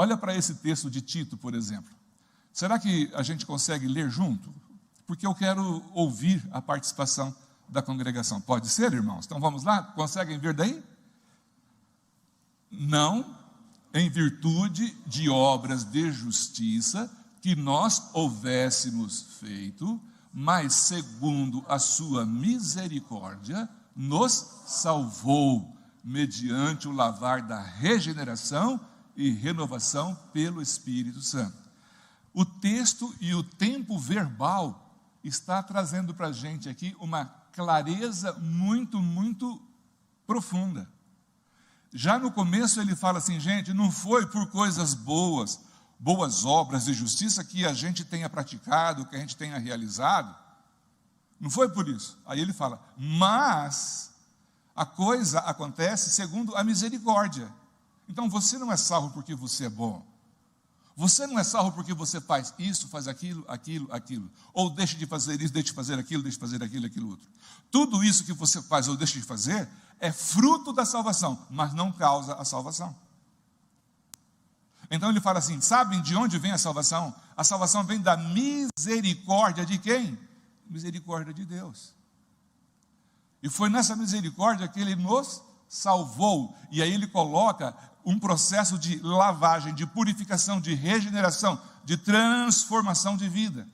Olha para esse texto de Tito, por exemplo. Será que a gente consegue ler junto? Porque eu quero ouvir a participação da congregação. Pode ser, irmãos? Então vamos lá? Conseguem ver daí? Não em virtude de obras de justiça que nós houvéssemos feito, mas segundo a sua misericórdia, nos salvou, mediante o lavar da regeneração e renovação pelo Espírito Santo. O texto e o tempo verbal está trazendo para a gente aqui uma clareza muito, muito profunda. Já no começo ele fala assim, gente, não foi por coisas boas obras de justiça que a gente tenha praticado, que a gente tenha realizado, não foi por isso. Aí ele fala, mas a coisa acontece segundo a misericórdia. Então você não é salvo porque você é bom. Você não é salvo porque você faz isso, faz aquilo, ou deixa de fazer isso, deixa de fazer aquilo, aquilo outro. Tudo isso que você faz ou deixa de fazer é fruto da salvação, mas não causa a salvação. Então ele fala assim, sabem de onde vem a salvação? A salvação vem da misericórdia de quem? Misericórdia de Deus. E foi nessa misericórdia que ele nos salvou. E aí ele coloca um processo de lavagem, de purificação, de regeneração, de transformação de vida.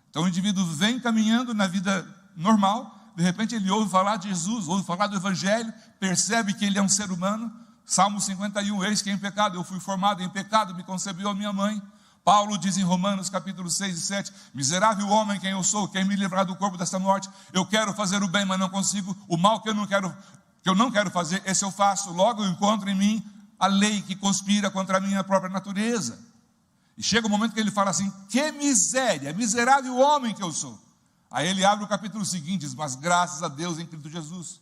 Então o indivíduo vem caminhando na vida normal, de repente ele ouve falar de Jesus, ouve falar do Evangelho, percebe que ele é um ser humano. Salmo 51, eis que em pecado eu fui formado, em pecado me concebeu a minha mãe. Paulo diz em Romanos capítulo 6 e 7, miserável homem quem eu sou, quem me livrar do corpo desta morte, eu quero fazer o bem, mas não consigo, o mal que eu não quero fazer, esse eu faço, logo eu encontro em mim a lei que conspira contra a minha própria natureza. E chega o momento que ele fala assim, que miséria, miserável homem que eu sou. Aí ele abre o capítulo seguinte, diz, mas graças a Deus em Cristo Jesus.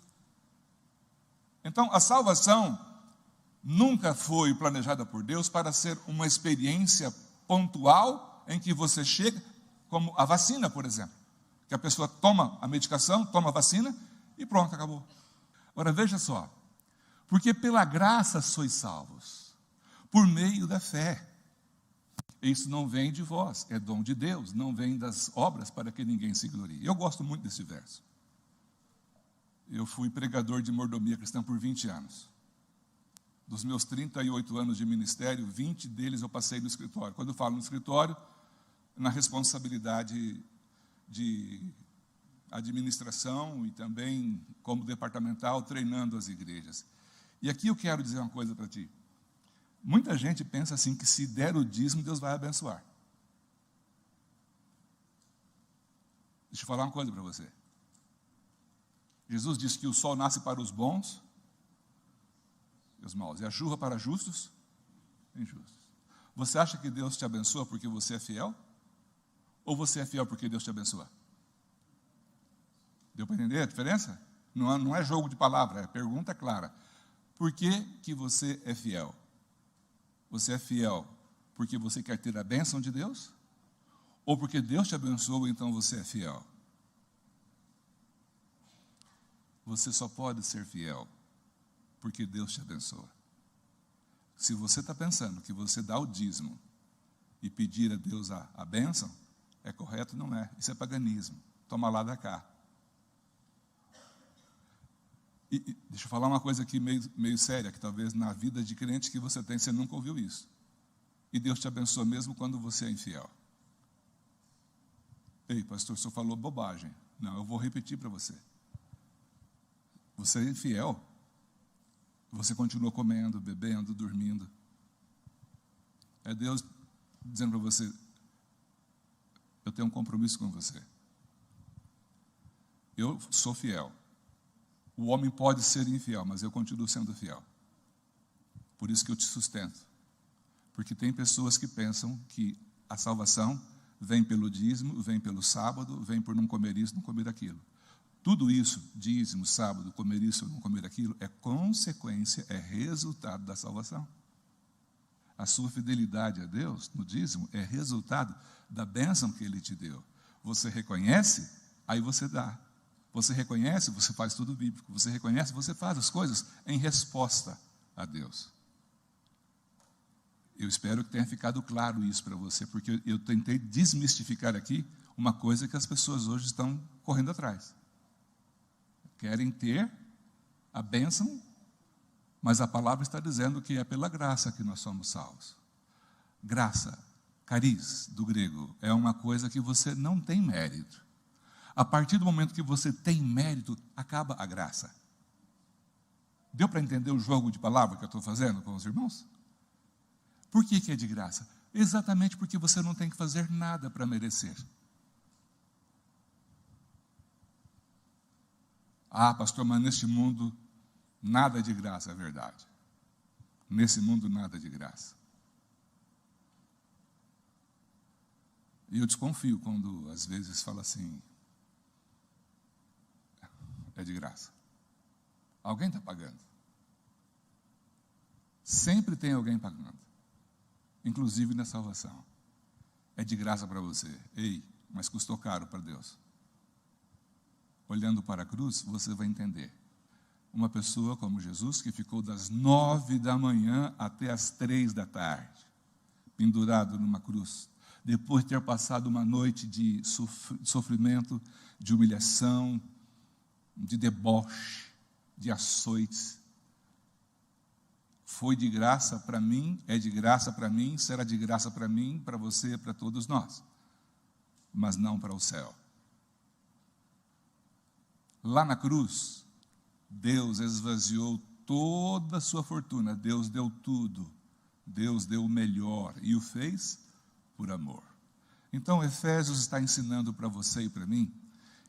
Então a salvação nunca foi planejada por Deus para ser uma experiência pontual em que você chega, como a vacina, por exemplo, que a pessoa toma a medicação, toma a vacina e pronto, acabou. Agora veja só, porque pela graça sois salvos, por meio da fé. Isso não vem de vós, é dom de Deus, não vem das obras para que ninguém se glorie. Eu gosto muito desse verso. Eu fui pregador de mordomia cristã por 20 anos. Dos meus 38 anos de ministério, 20 deles eu passei no escritório. Quando eu falo no escritório, na responsabilidade de administração e também como departamental, treinando as igrejas. E aqui eu quero dizer uma coisa para ti. Muita gente pensa assim, que se der o dízimo, Deus vai abençoar. Deixa eu falar uma coisa para você. Jesus disse que o sol nasce para os bons e os maus, e a chuva para justos e injustos. Você acha que Deus te abençoa porque você é fiel? Ou você é fiel porque Deus te abençoa? Deu para entender a diferença? Não é jogo de palavra, é pergunta clara. Por que que você é fiel? Você é fiel porque você quer ter a bênção de Deus? Ou porque Deus te abençoou, então você é fiel? Você só pode ser fiel porque Deus te abençoa. Se você está pensando que você dá o dízimo e pedir a Deus a bênção, é correto? Não é. Isso é paganismo. Toma lá da cá. E deixa eu falar uma coisa aqui meio séria, que talvez na vida de crente que você tem, você nunca ouviu isso. E Deus te abençoa mesmo quando você é infiel. Ei, pastor, o senhor falou bobagem. Não, eu vou repetir para você. Você é infiel, você continua comendo, bebendo, dormindo. É Deus dizendo para você, eu tenho um compromisso com você. Eu sou fiel. O homem pode ser infiel, mas eu continuo sendo fiel. Por isso que eu te sustento. Porque tem pessoas que pensam que a salvação vem pelo dízimo, vem pelo sábado, vem por não comer isso, não comer aquilo. Tudo isso, dízimo, sábado, comer isso, não comer aquilo, é consequência, é resultado da salvação. A sua fidelidade a Deus, no dízimo, é resultado da bênção que Ele te deu. Você reconhece, aí você dá. Você reconhece, você faz tudo bíblico. Você reconhece, você faz as coisas em resposta a Deus. Eu espero que tenha ficado claro isso para você, porque eu tentei desmistificar aqui uma coisa que as pessoas hoje estão correndo atrás. Querem ter a bênção, mas a palavra está dizendo que é pela graça que nós somos salvos. Graça, cariz, do grego, é uma coisa que você não tem mérito. A partir do momento que você tem mérito, acaba a graça. Deu para entender o jogo de palavra que eu estou fazendo com os irmãos? Por que é de graça? Exatamente porque você não tem que fazer nada para merecer. Ah, pastor, mas neste mundo nada é de graça, é verdade. Nesse mundo nada é de graça. E eu desconfio quando às vezes fala assim, é de graça. Alguém está pagando. Sempre tem alguém pagando. Inclusive na salvação. É de graça para você. Ei, mas custou caro para Deus. Olhando para a cruz, você vai entender. Uma pessoa como Jesus, que ficou das 9 da manhã até as 3 da tarde, pendurado numa cruz, depois de ter passado uma noite de sofrimento, de humilhação, de deboche, de açoites. Foi de graça para mim, é de graça para mim, será de graça para mim, para você, para todos nós. Mas não para o céu. Lá na cruz, Deus esvaziou toda a sua fortuna, Deus deu tudo, Deus deu o melhor e o fez por amor. Então, Efésios está ensinando para você e para mim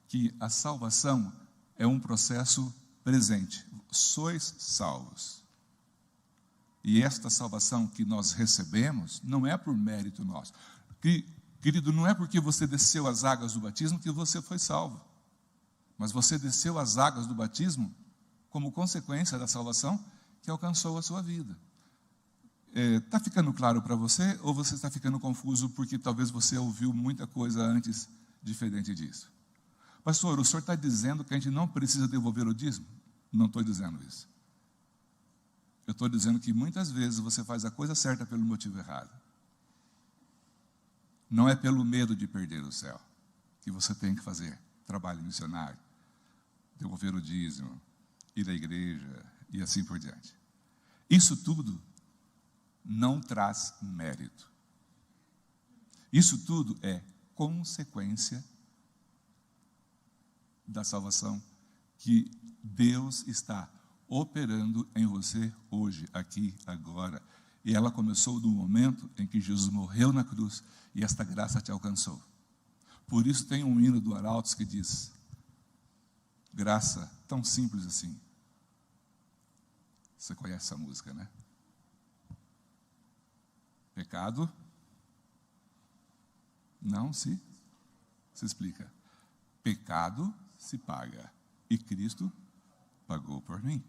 que a salvação é um processo presente. Sois salvos. E esta salvação que nós recebemos não é por mérito nosso. Querido, não é porque você desceu as águas do batismo que você foi salvo. Mas você desceu as águas do batismo como consequência da salvação que alcançou a sua vida. Está ficando claro para você ou você está ficando confuso porque talvez você ouviu muita coisa antes diferente disso? Pastor, o senhor está dizendo que a gente não precisa devolver o dízimo? Não estou dizendo isso. Eu estou dizendo que muitas vezes você faz a coisa certa pelo motivo errado. Não é pelo medo de perder o céu que você tem que fazer trabalho missionário, devolver o dízimo, ir à igreja e assim por diante. Isso tudo não traz mérito. Isso tudo é consequência da salvação que Deus está operando em você hoje, aqui, agora. E ela começou no momento em que Jesus morreu na cruz e esta graça te alcançou. Por isso tem um hino do Arautos que diz, graça tão simples assim. Você conhece essa música, né? Pecado não se explica. Pecado se paga e Cristo pagou por mim.